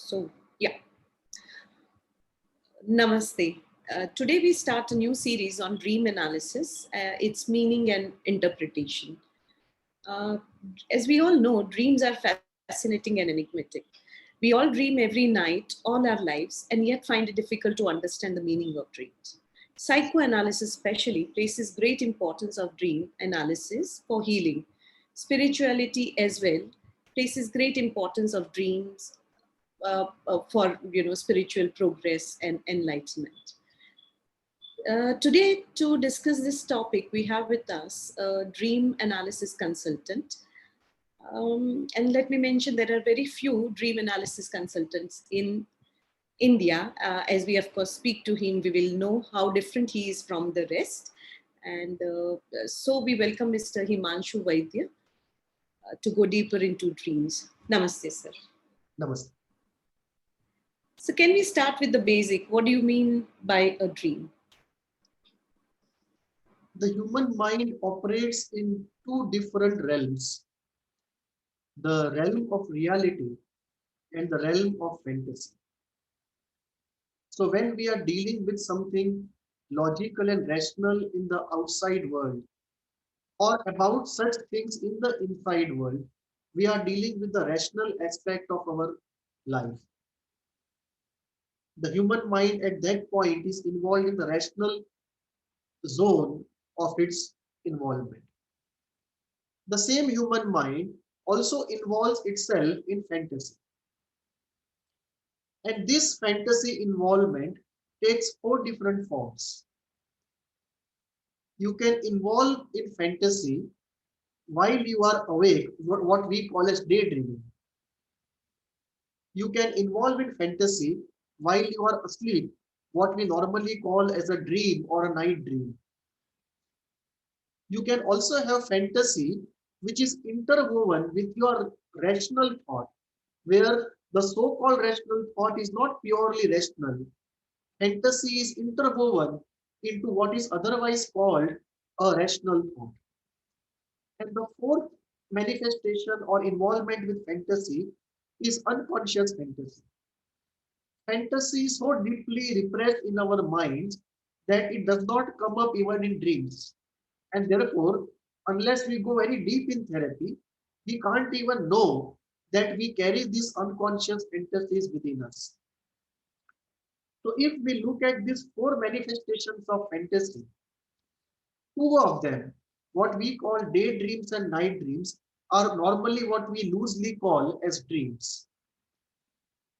So, yeah, Namaste. Today we start a new series on dream analysis, its meaning and interpretation. Uh, as we all know, dreams are fascinating and enigmatic. We all dream every night, all our lives, and yet find it difficult to understand the meaning of dreams. Psychoanalysis, especially, places great importance of dream analysis for healing. Spirituality, as well, places great importance of dreams for spiritual progress and enlightenment. Today, to discuss this topic, we have with us a dream analysis consultant. And let me mention there are very few dream analysis consultants in India. As we, of course, speak to him, we will know how different he is from the rest. And so we welcome Mr. Himanshu Vaidya to go deeper into dreams. Namaste, sir. Namaste. So, can we start with the basic? What do you mean by a dream? The human mind operates in two different realms, the realm of reality and the realm of fantasy. So when we are dealing with something logical and rational in the outside world, or about such things in the inside world, we are dealing with the rational aspect of our life. The human mind at that point is involved in the rational zone of its involvement. The same human mind also involves itself in fantasy. And this fantasy involvement takes four different forms. You can involve in fantasy while you are awake, what we call as daydreaming. You can involve in fantasy while you are asleep, what we normally call as a dream or a night dream. You can also have fantasy which is interwoven with your rational thought, where the so-called rational thought is not purely rational. Fantasy is interwoven into what is otherwise called a rational thought. And the fourth manifestation or involvement with fantasy is unconscious fantasy. Fantasy is so deeply repressed in our minds that it does not come up even in dreams. And therefore, unless we go very deep in therapy, we can't even know that we carry these unconscious fantasies within us. So if we look at these four manifestations of fantasy, two of them, what we call daydreams and night dreams, are normally what we loosely call as dreams.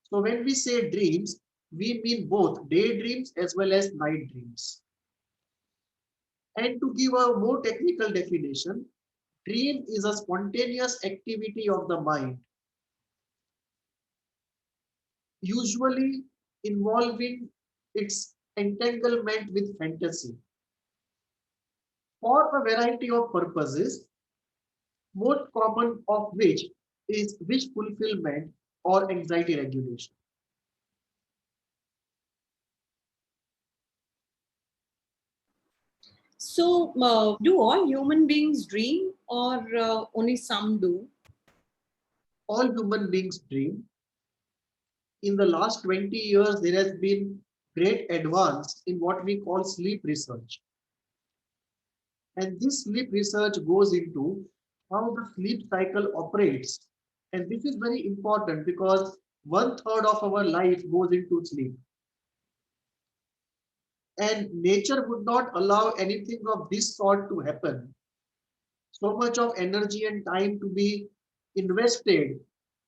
So when we say dreams, we mean both daydreams as well as night dreams. And to give a more technical definition, dream is a spontaneous activity of the mind, usually involving its entanglement with fantasy for a variety of purposes, most common of which is wish fulfillment or anxiety regulation. So, do all human beings dream, or only some do? All human beings dream. In the last 20 years, there has been great advance in what we call sleep research. And this sleep research goes into how the sleep cycle operates. And this is very important because 1/3 of our life goes into sleep. And nature would not allow anything of this sort to happen. So much of energy and time to be invested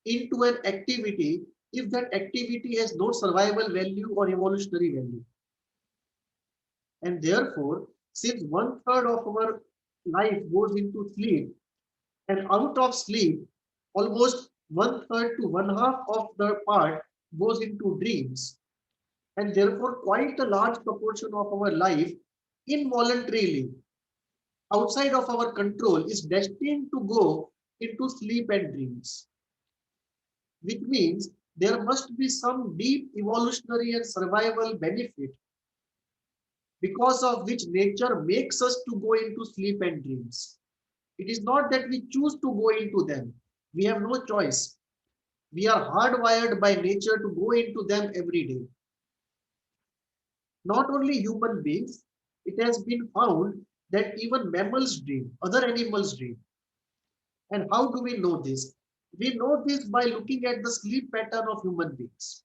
into an activity if that activity has no survival value or evolutionary value. And therefore, since 1/3 of our life goes into sleep, and out of sleep, almost 1/3 to 1/2 of the part goes into dreams. And therefore, quite a large proportion of our life involuntarily, outside of our control, is destined to go into sleep and dreams. Which means there must be some deep evolutionary and survival benefit because of which nature makes us to go into sleep and dreams. It is not that we choose to go into them. We have no choice. We are hardwired by nature to go into them every day. Not only human beings, it has been found that even mammals dream, other animals dream. And how do we know this? We know this by looking at the sleep pattern of human beings.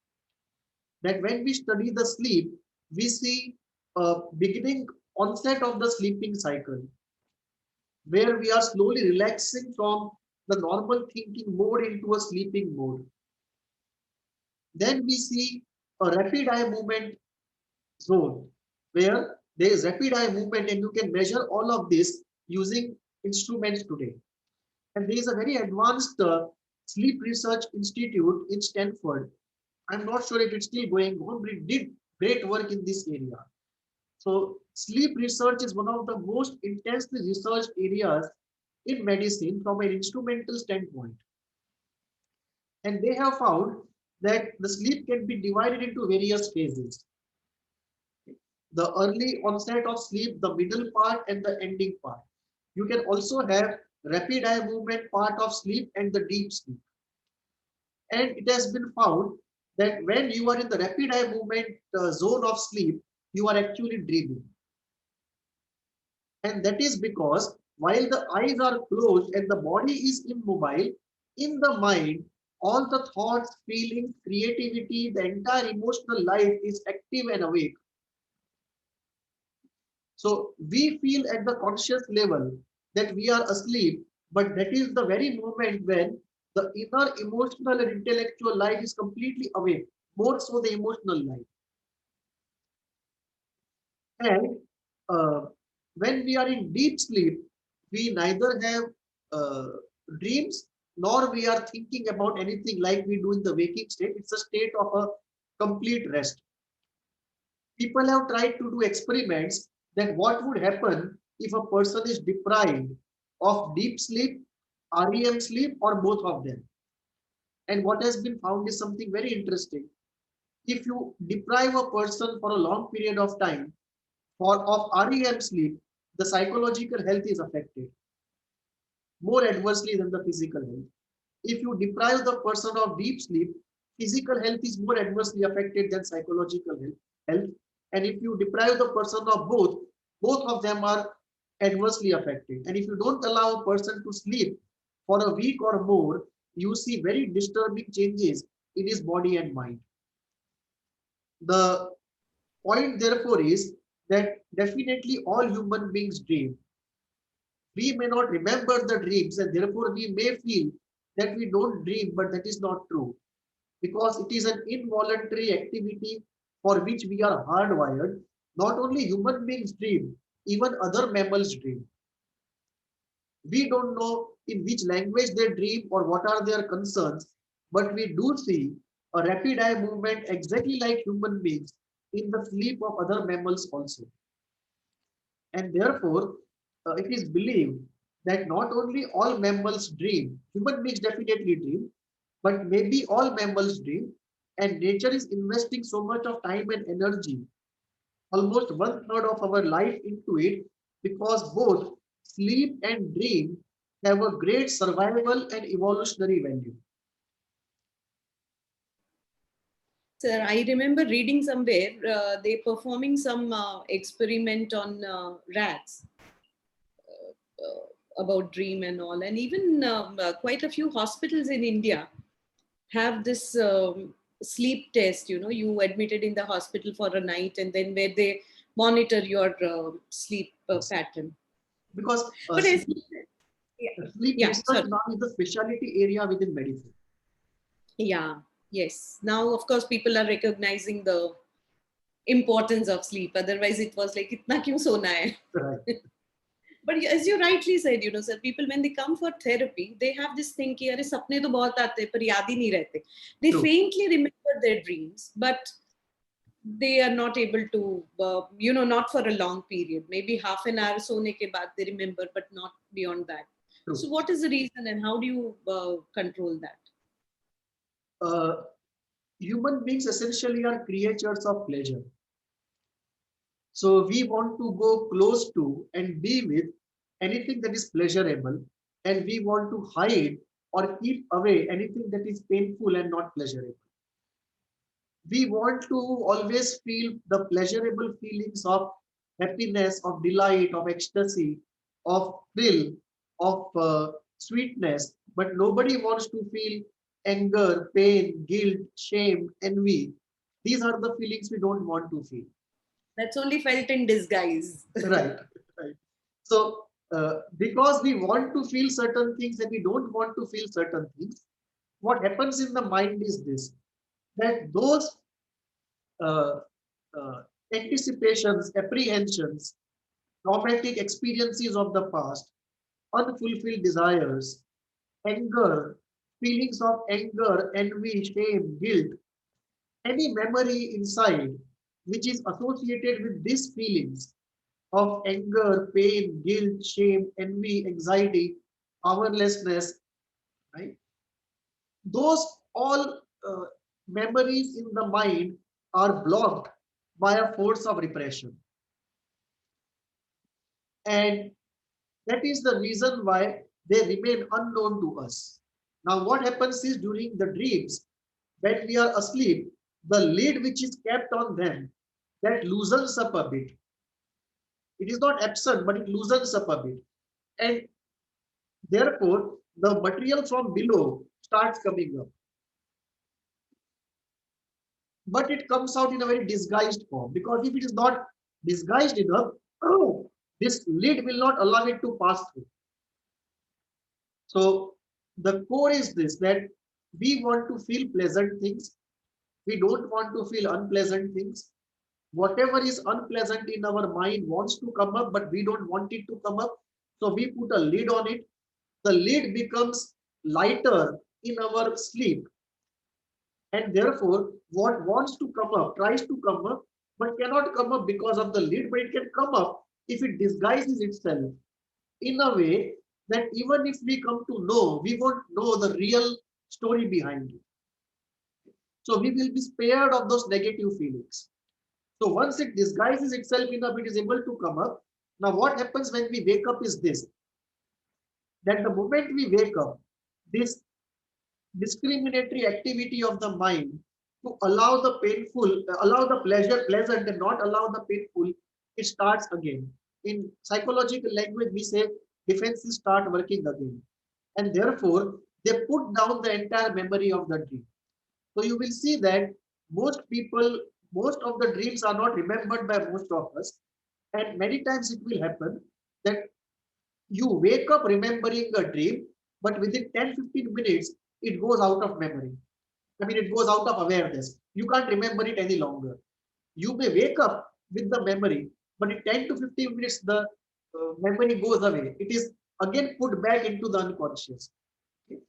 That when we study the sleep, we see a beginning onset of the sleeping cycle, where we are slowly relaxing from the normal thinking mode into a sleeping mode. Then we see a rapid eye movement zone, where there is rapid eye movement, and you can measure all of this using instruments today. And there is a very advanced sleep research institute in Stanford. I'm not sure if it's still going on, but it did great work in this area. So sleep research is one of the most intensely researched areas in medicine from an instrumental standpoint. And they have found that the sleep can be divided into various phases. The early onset of sleep, the middle part, and the ending part. You can also have rapid eye movement part of sleep and the deep sleep. And it has been found that when you are in the rapid eye movement zone of sleep, you are actually dreaming. And that is because while the eyes are closed and the body is immobile, in the mind, all the thoughts, feelings, creativity, the entire emotional life is active and awake. So we feel at the conscious level that we are asleep, but that is the very moment when the inner emotional and intellectual life is completely awake, more so the emotional life. And uh, when we are in deep sleep, we neither have uh, dreams nor we are thinking about anything like we do in the waking state. It's a state of a complete rest. People have tried to do experiments that what would happen if a person is deprived of deep sleep, REM sleep, or both of them. And what has been found is something very interesting. If you deprive a person for a long period of time of REM sleep, the psychological health is affected more adversely than the physical health. If you deprive the person of deep sleep, physical health is more adversely affected than psychological health. And if you deprive the person of both of them are adversely affected. And if you don't allow a person to sleep for a week or more, you see very disturbing changes in his body and mind. The point, therefore, is that definitely all human beings dream. We may not remember the dreams, and therefore we may feel that we don't dream, but that is not true because it is an involuntary activity for which we are hardwired. Not only human beings dream, even other mammals dream. We don't know in which language they dream or what are their concerns, but we do see a rapid eye movement exactly like human beings in the sleep of other mammals also. And therefore, it is believed that not only all mammals dream, human beings definitely dream, but maybe all mammals dream, and nature is investing so much of time and energy, almost one third of our life into it, because both sleep and dream have a great survival and evolutionary value. Sir, I remember reading somewhere they performing some experiment on rats about dream and all, and even quite a few hospitals in India have this sleep test. You know, you admitted in the hospital for a night, and then where they monitor your sleep Yes. pattern. Because But as yeah, sleep yeah, research sorry. now is the specialty area within medicine. Yeah, yes. Now, of course, people are recognizing the importance of sleep. Otherwise, it was like, "Itna kyun sona hai?" Right. But as you rightly said, sir, people when they come for therapy, they have this thing कि अरे सपने तो बहुत आते हैं पर याद ही नहीं रहते. They True. faintly remember their dreams, but they are not able to, not for a long period. Maybe half an hour सोने के बाद they remember, but not beyond that. So, True. what is the reason, and how do you control that? Uh, Human beings essentially are creatures of pleasure. So we want to go close to and be with anything that is pleasurable, and we want to hide or keep away anything that is painful and not pleasurable. We want to always feel the pleasurable feelings of happiness, of delight, of ecstasy, of thrill, of sweetness, but nobody wants to feel anger, pain, guilt, shame, envy. These are the feelings we don't want to feel. That's only felt in disguise. Right, right. So, because we want to feel certain things and we don't want to feel certain things, what happens in the mind is this, that those uh, uh, anticipations, apprehensions, traumatic experiences of the past, unfulfilled desires, anger, feelings of anger, envy, shame, guilt, any memory inside which is associated with these feelings of anger, pain, guilt, shame, envy, anxiety, powerlessness, right? Those all memories in the mind are blocked by a force of repression. And that is the reason why they remain unknown to us. Now, what happens is during the dreams, when we are asleep, the lid which is kept on them, that loosens up a bit. It is not absent, but it loosens up a bit. And therefore, the material from below starts coming up. But it comes out in a very disguised form, because if it is not disguised enough, oh, this lid will not allow it to pass through. So the core is this, that we want to feel pleasant things. We don't want to feel unpleasant things. Whatever is unpleasant in our mind wants to come up, but we don't want it to come up. So we put a lid on it. The lid becomes lighter in our sleep. And therefore, what wants to come up tries to come up, but cannot come up because of the lid, but it can come up if it disguises itself in a way that even if we come to know, we won't know the real story behind it. So we will be spared of those negative feelings. So once it disguises itself enough, it is able to come up. Now, what happens when we wake up is this, that the moment we wake up, this discriminatory activity of the mind to allow the painful, allow the pleasure pleasant and not allow the painful, it starts again. In psychological language, we say defenses start working again. And therefore, they put down the entire memory of the dream. So you will see that most people, most of the dreams are not remembered by most of us. And many times it will happen that you wake up remembering a dream, but within 10-15 minutes, it goes out of memory. I mean, it goes out of awareness. You can't remember it any longer. You may wake up with the memory, but in 10 to 15 minutes, the memory goes away. It is again put back into the unconscious. Okay?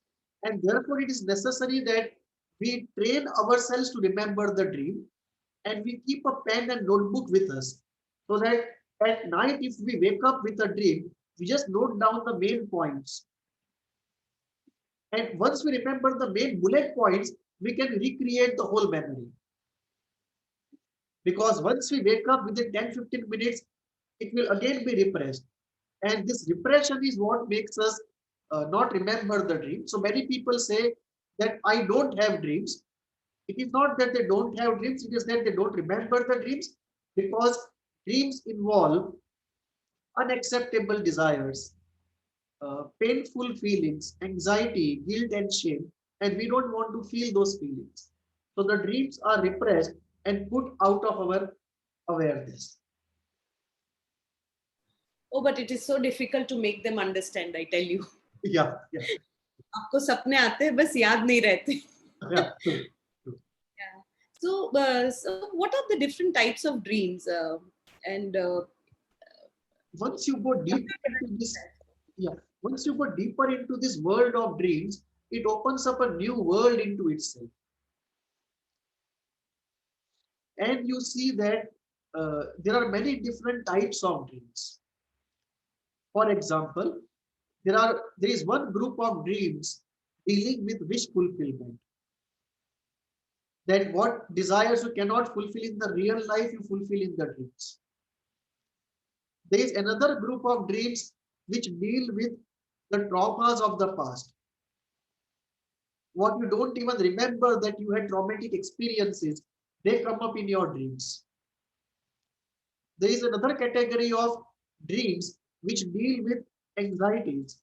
And therefore, it is necessary that we train ourselves to remember the dream, and we keep a pen and notebook with us, so that at night, if we wake up with a dream, we just note down the main points. And once we remember the main bullet points, we can recreate the whole memory. Because once we wake up within 10-15 minutes, it will again be repressed. And this repression is what makes us not remember the dream. So many people say that I don't have dreams. It is not that they don't have dreams, it is that they don't remember the dreams, because dreams involve unacceptable desires, painful feelings, anxiety, guilt, and shame, and we don't want to feel those feelings. So the dreams are repressed and put out of our awareness. Oh, but it is so difficult to make them understand, I tell you. Yeah, yeah, आपको सपने आते हैं बस याद नहीं रहते. yeah. True, true. Yeah. So what are the different types of dreams? And Once you go deeper into this, yeah, once you go deeper into this world of dreams, it opens up a new world into itself. And you see that there are many different types of dreams. For example, there is one group of dreams dealing with wish fulfillment. That what desires you cannot fulfill in the real life, you fulfill in the dreams. There is another group of dreams which deal with the traumas of the past. what you don't even remember that you had traumatic experiences, they come up in your dreams. There is another category of dreams which deal with anxieties,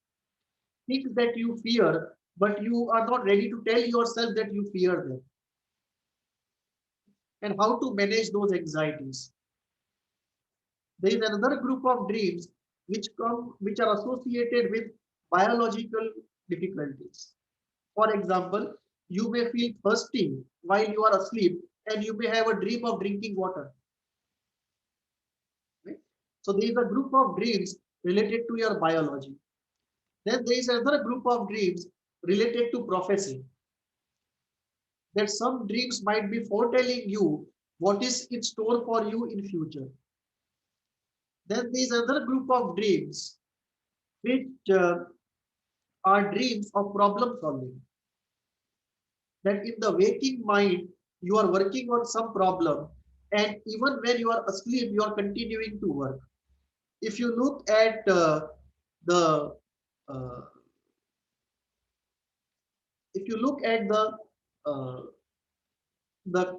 things that you fear, but you are not ready to tell yourself that you fear them, and how to manage those anxieties. There is another group of dreams which are associated with biological difficulties. For example, you may feel thirsty while you are asleep and you may have a dream of drinking water. Right? So there is a group of dreams related to your biology. Then there is another group of dreams related to prophecy. That some dreams might be foretelling you what is in store for you in future. Then there is another group of dreams which are dreams of problem solving. That in the waking mind, you are working on some problem, and even when you are asleep, you are continuing to work. If you look at the uh, if you look at uh, the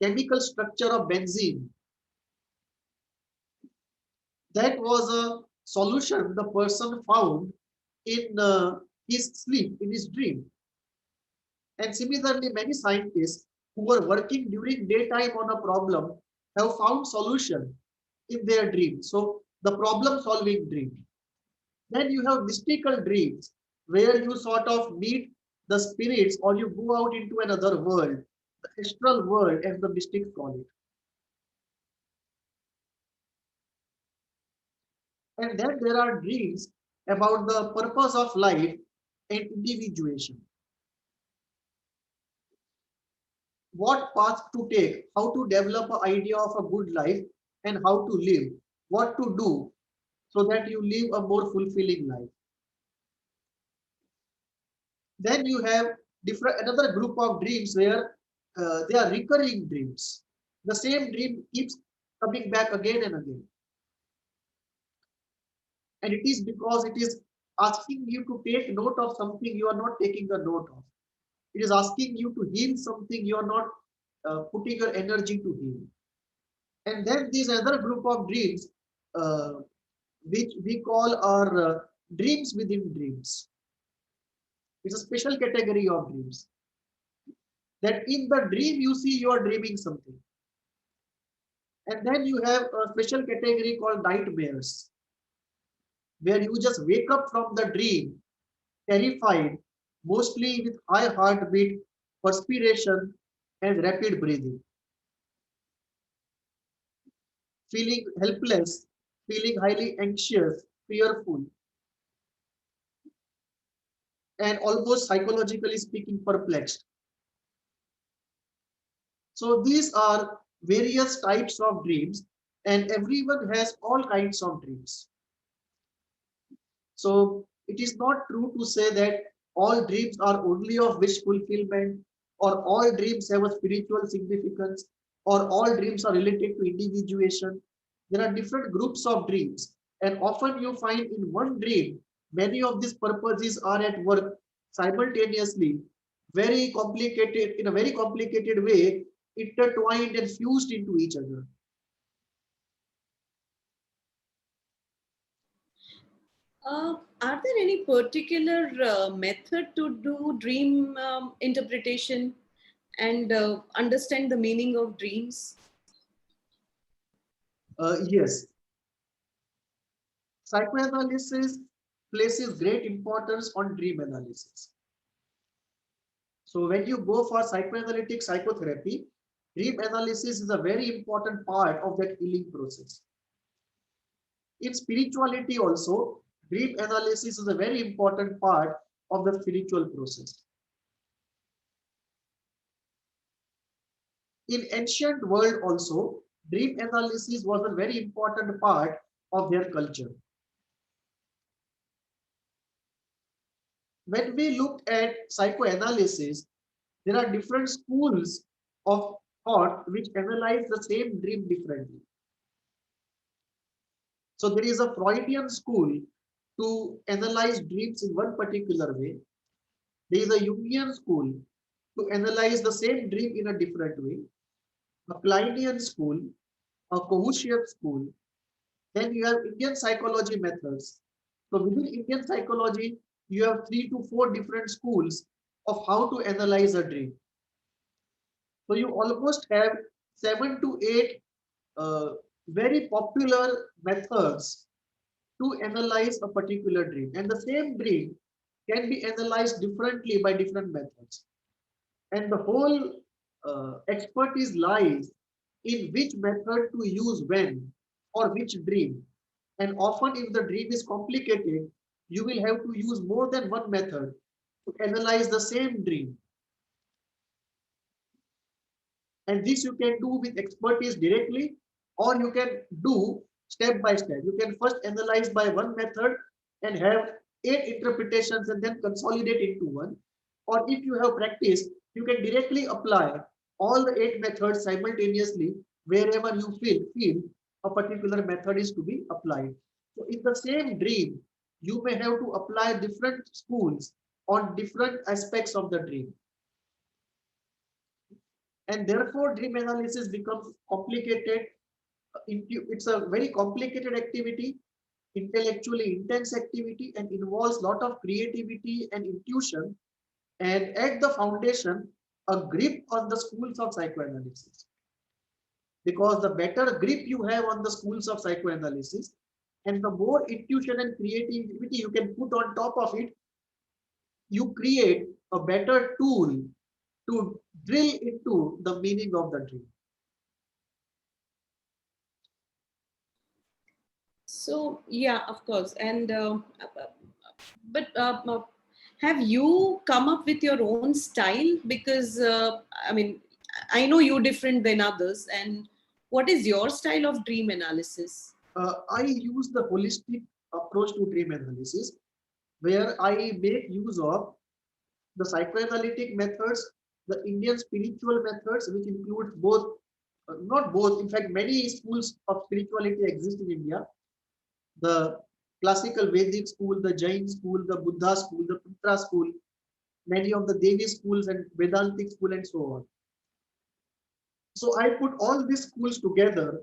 chemical structure of benzene, that was a solution the person found in his sleep, in his dream. And similarly, many scientists who were working during daytime on a problem have found solution in their dream. So the problem solving dream. Then you have mystical dreams where you sort of meet the spirits or you go out into another world, the astral world as the mystics call it. And then there are dreams about the purpose of life and individuation. What path to take, how to develop an idea of a good life and how to live, what to do so that you live a more fulfilling life. Then you have different another group of dreams where they are recurring dreams. The same dream keeps coming back again and again. And it is because it is asking you to take note of something you are not taking a note of. It is asking you to heal something you are not putting your energy to heal. And then these other group of dreams, uh, which we call our dreams within dreams. It's a special category of dreams. That in the dream you see you are dreaming something. And then you have a special category called nightmares, where you just wake up from the dream terrified, mostly with high heartbeat, perspiration, and rapid breathing, feeling helpless, feeling highly anxious, fearful, and almost psychologically speaking, perplexed. So these are various types of dreams, and everyone has all kinds of dreams. So it is not true to say that all dreams are only of wish fulfillment, or all dreams have a spiritual significance, or all dreams are related to individuation. There are different groups of dreams, and often you find in one dream, many of these purposes are at work simultaneously, very complicated, in a very complicated way, intertwined and fused into each other. Are there any particular method to do dream interpretation and understand the meaning of dreams? Yes, psychoanalysis places great importance on dream analysis. So when you go for psychoanalytic psychotherapy, dream analysis is a very important part of that healing process. In spirituality also, dream analysis is a very important part of the spiritual process. In ancient world also, dream analysis was a very important part of their culture. When we look at psychoanalysis, there are different schools of thought which analyze the same dream differently. So there is a Freudian school to analyze dreams in one particular way. There is a Jungian school to analyze the same dream in a different way, a Kleinian school, a Kohutian school. Then you have Indian psychology methods. So within Indian psychology, you have 3 to 4 different schools of how to analyze a dream. So you almost have 7 to 8 uh, very popular methods to analyze a particular dream. And the same dream can be analyzed differently by different methods. And the whole expertise lies in which method to use when or which dream. And often, if the dream is complicated, you will have to use more than one method to analyze the same dream. And this you can do with expertise directly, or you can do step by step. You can first analyze by one method and have 8 interpretations and then consolidate into one. Or if you have practice, you can directly apply all the 8 methods simultaneously wherever you feel a particular method is to be applied. So in the same dream, you may have to apply different schools on different aspects of the dream. And therefore dream analysis becomes complicated. It's a very complicated activity, intellectually intense activity, and involves a lot of creativity and intuition, and at the foundation a grip on the schools of psychoanalysis, because the better grip you have on the schools of psychoanalysis and the more intuition and creativity you can put on top of it, you create a better tool to drill into the meaning of the dream. So yeah, of course. And but have you come up with your own style? Because I mean, I know you're different than others. And what is your style of dream analysis? I use the holistic approach to dream analysis, where I make use of the psychoanalytic methods, the Indian spiritual methods, which includes both, not both, in fact, many schools of spirituality exist in India. The classical Vedic school, the Jain school, the Buddha school, the Putra school, many of the Devi schools and Vedantic school and so on. So I put all these schools together,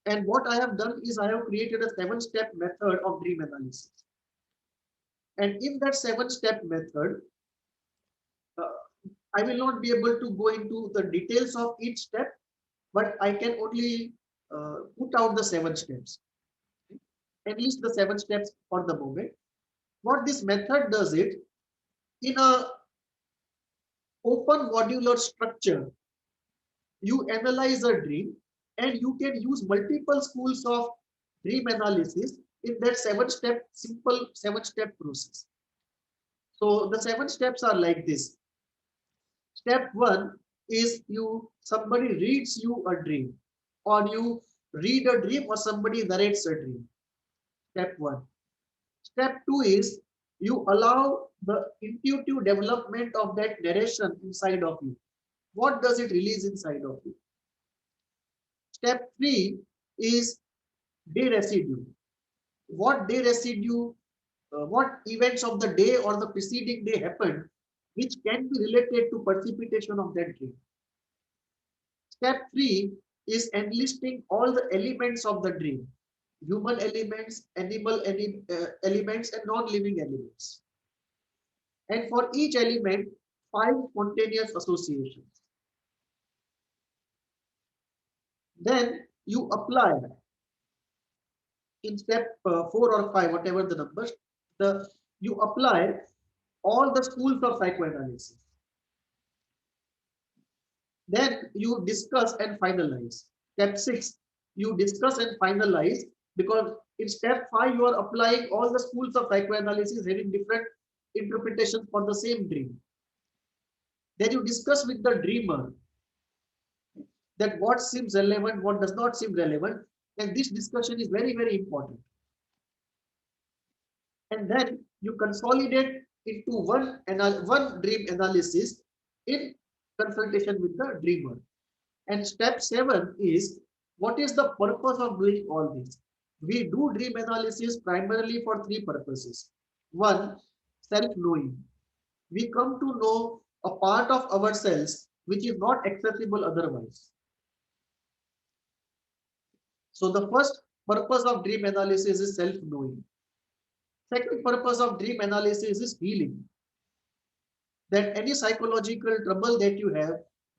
and what I have done is I have created a 7-step method of dream analysis. And in that 7-step method, uh, I will not be able to go into the details of each step, but I can only put out the 7 steps, at least the 7 steps for the moment. What this method does it, in a open modular structure, you analyze a dream and you can use multiple schools of dream analysis in that 7-step, simple 7-step process. So the 7 steps are like this. Step 1 is somebody reads you a dream, or you read a dream, or somebody narrates a dream. Step 1. Step 2 is you allow the intuitive development of that narration inside of you. What does it release inside of you? Step 3 is day residue. What day residue, what events of the day or the preceding day happened, which can be related to precipitation of that dream. Step 3 is enlisting all the elements of the dream: human elements, animal elements, and non-living elements. And for each element, 5 spontaneous associations. Then you apply in step 4 or 5, whatever the numbers, you apply all the schools of psychoanalysis. Then you discuss and finalize. Step 6, you discuss and finalize, because in step 5, you are applying all the schools of psychoanalysis having different interpretations for the same dream. Then you discuss with the dreamer that what seems relevant, what does not seem relevant, and this discussion is very, very important. And then you consolidate into one dream analysis in consultation with the dreamer. And step 7 is, what is the purpose of doing all this? We do dream analysis primarily for 3 purposes. 1, self-knowing. we come to know a part of ourselves which is not accessible otherwise. So the first purpose of dream analysis is self-knowing. Second purpose of dream analysis is healing. That any psychological trouble that you have,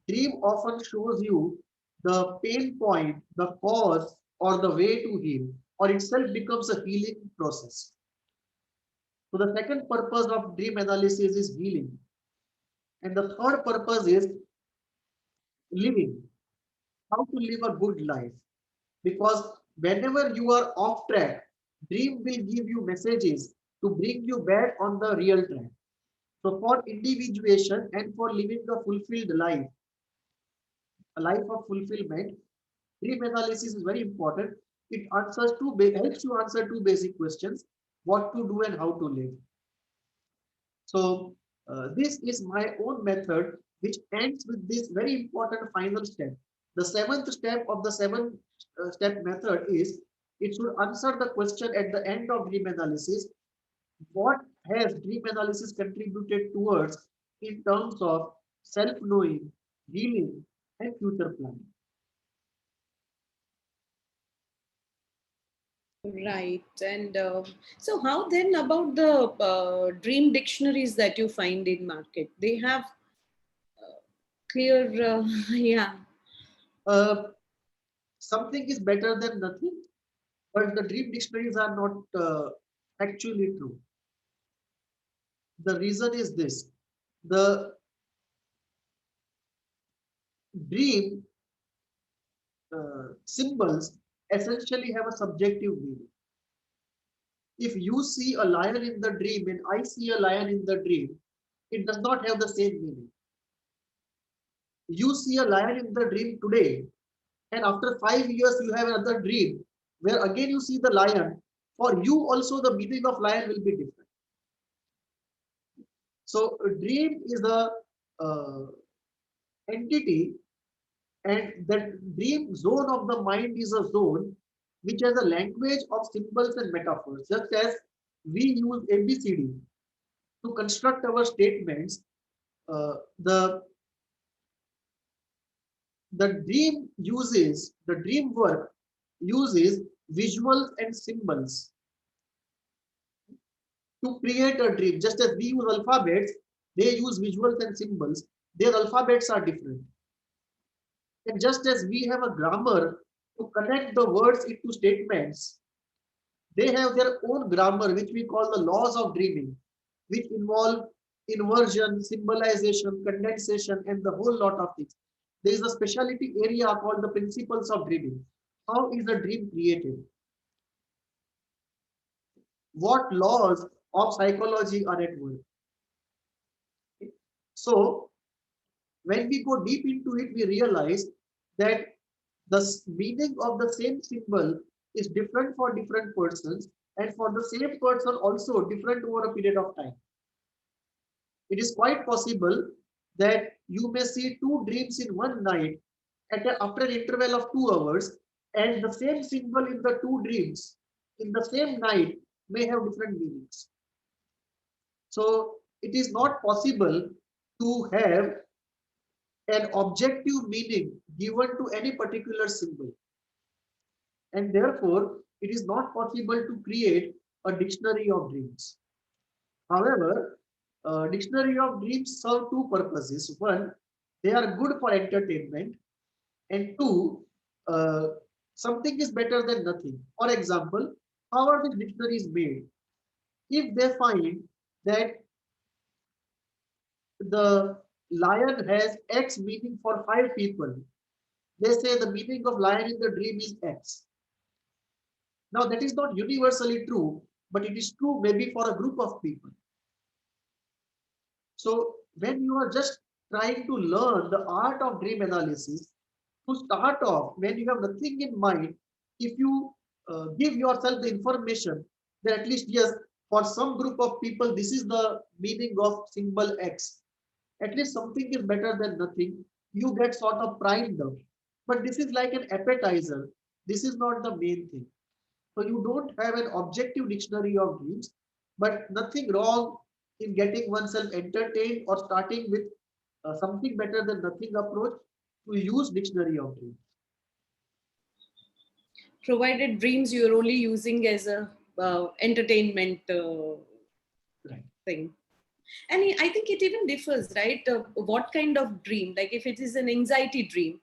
dream often shows you the pain point, the cause, or the way to heal, or itself becomes a healing process. So the second purpose of dream analysis is healing. And the third purpose is living, how to live a good life. Because whenever you are off track, dream will give you messages to bring you back on the real track. So for individuation and for living a fulfilled life, a life of fulfillment, dream analysis is very important. It helps you answer two basic questions: what to do and how to live. So this is my own method, which ends with this very important final step. The seventh step of the seven step method is it should answer the question at the end of dream analysis: what has dream analysis contributed towards in terms of self-knowing, healing, and future planning? Right. And so, how then about the dream dictionaries that you find in market? They have clear, yeah. Uh, Something is better than nothing, but the dream dictionaries are not actually true. The reason is this: the dream symbols essentially have a subjective meaning. If you see a lion in the dream and I see a lion in the dream, it does not have the same meaning. You see a lion in the dream today, and after 5 years, you have another dream where again you see the lion. For you, also, the meaning of lion will be different. So, a dream is a uh, entity, and that dream zone of the mind is a zone which has a language of symbols and metaphors, just as we use ABCD to construct our statements. The dream work uses visuals and symbols to create a dream. Just as we use alphabets, they use visuals and symbols. Their alphabets are different. And just as we have a grammar to connect the words into statements, they have their own grammar, which we call the laws of dreaming, which involve inversion, symbolization, condensation, and the whole lot of things. There is a specialty area called the principles of dreaming. How is a dream created? What laws of psychology are at work? So, when we go deep into it, we realize that the meaning of the same symbol is different for different persons, and for the same person also different over a period of time. It is quite possible that you may see two dreams in one night after an interval of 2 hours, and the same symbol in the two dreams in the same night may have different meanings. So it is not possible to have an objective meaning given to any particular symbol, and therefore it is not possible to create a dictionary of dreams. However, dictionary of dreams serve two purposes. One, they are good for entertainment, and two, uh, something is better than nothing. For example, how are these dictionaries made? If they find that the lion has X meaning for 5 people, they say the meaning of lion in the dream is X. Now, that is not universally true, but it is true maybe for a group of people. So, when you are just trying to learn the art of dream analysis, to start off, when you have nothing in mind, if you give yourself the information that at least, yes, for some group of people, this is the meaning of symbol X, at least something is better than nothing. You get sort of primed up. But this is like an appetizer. This is not the main thing. So you don't have an objective dictionary of dreams, but nothing wrong. in getting oneself entertained or starting with something better than nothing approach to use dictionary of dreams. Provided dreams you're only using as a entertainment Right. thing. And I think it even differs, right? What kind of dream? Like if it is an anxiety dream,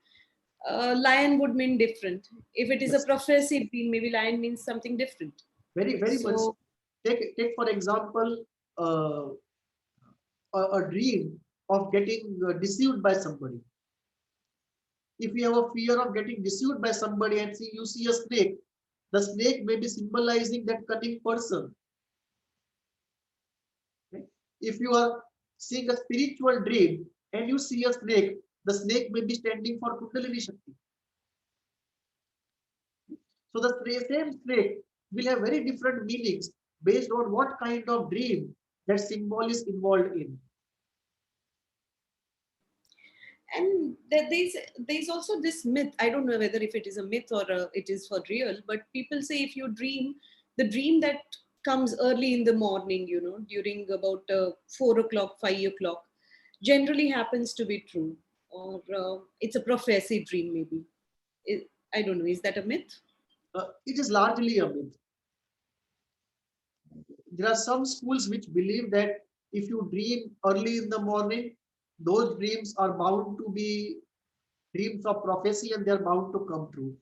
lion would mean different. If it is a Yes. prophecy dream, maybe lion means something different. Very much. So, Take for example uh, a dream of getting deceived by somebody. If you have a fear of getting deceived by somebody and see you see a snake, the snake may be symbolizing that cunning person. Right? If you are seeing a spiritual dream and you see a snake, the snake may be standing for Kundalini Shakti. So the same snake will have very different meanings based on what kind of dream that symbol is involved in. and there's also this myth. I don't know whether if it is a myth or it is for real, but people say if you dream, the dream that comes early in the morning, during about 4 o'clock, 5 o'clock, generally happens to be true, or it's a prophecy dream, maybe. I don't know. Is that a myth? It is largely a myth. There are some schools which believe that if you dream early in the morning, those dreams are bound to be dreams of prophecy and they are bound to come true.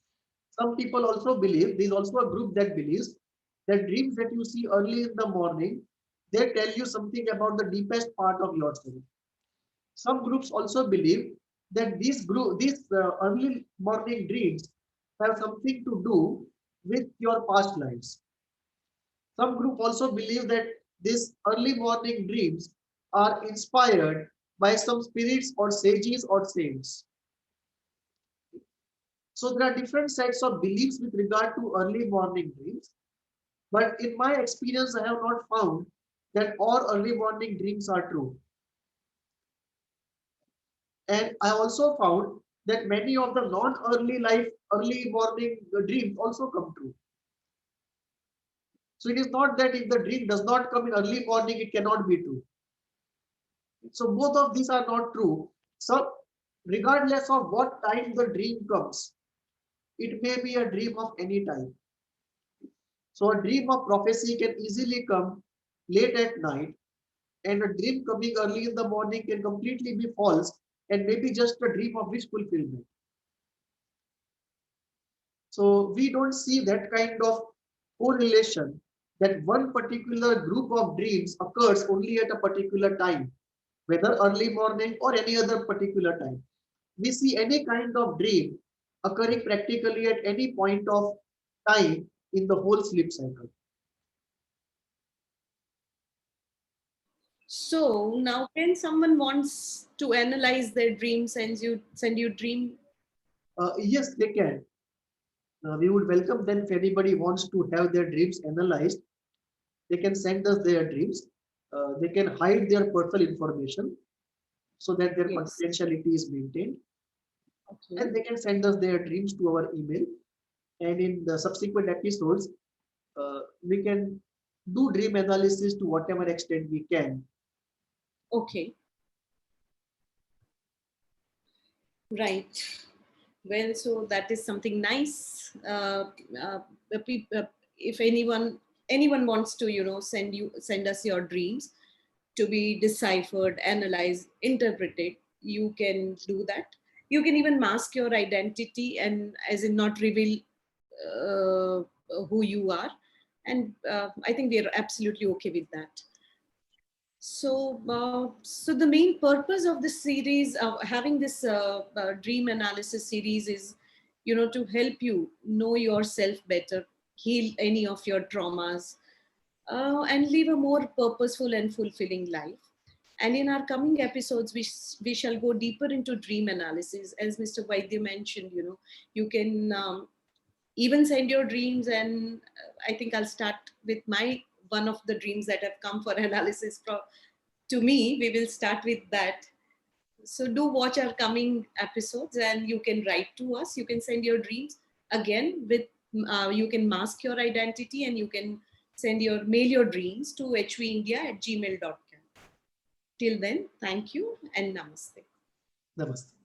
Some people also believe, there is also a group that believes that dreams that you see early in the morning, they tell you something about the deepest part of yourself. Some groups also believe that these early morning dreams have something to do with your past lives. Some group also believe that these early morning dreams are inspired by some spirits or sages or saints. So there are different sets of beliefs with regard to early morning dreams. But in my experience, I have not found that all early morning dreams are true. And I also found that many of the early morning dreams also come true. So it is not that if the dream does not come in early morning, it cannot be true. So both of these are not true. So regardless of what time the dream comes, it may be a dream of any time. So a dream of prophecy can easily come late at night, and a dream coming early in the morning can completely be false and maybe just a dream of wish fulfillment. So we don't see that kind of correlation that one particular group of dreams occurs only at a particular time, whether early morning or any other particular time. We see any kind of dream occurring practically at any point of time in the whole sleep cycle. So now, when someone wants to analyze their dream, send you dream. Yes, they can. We would welcome them if anybody wants to have their dreams analyzed. They can send us their dreams. They can hide their personal information so that their Yes. confidentiality is maintained. Okay. And they can send us their dreams to our email. And in the subsequent episodes, we can do dream analysis to whatever extent we can. Okay. Right. Well, so that is something nice. If anyone wants to, send us your dreams to be deciphered, analyzed, interpreted, you can do that. You can even mask your identity and, as in, not reveal uh, who you are. And I think we are absolutely okay with that. So the main purpose of this series, having this dream analysis series, is, to help you know yourself better, heal any of your traumas, and live a more purposeful and fulfilling life. And in our coming episodes, we shall go deeper into dream analysis. As Mr. Vaidya mentioned, you can even send your dreams, and I think I'll start with my one of the dreams that have come for analysis to me. We will start with that. So do watch our coming episodes, and you can write to us. You can send your dreams again with. You can mask your identity, and you can mail your dreams to hvindia@gmail.com. Till then, thank you and namaste. Namaste.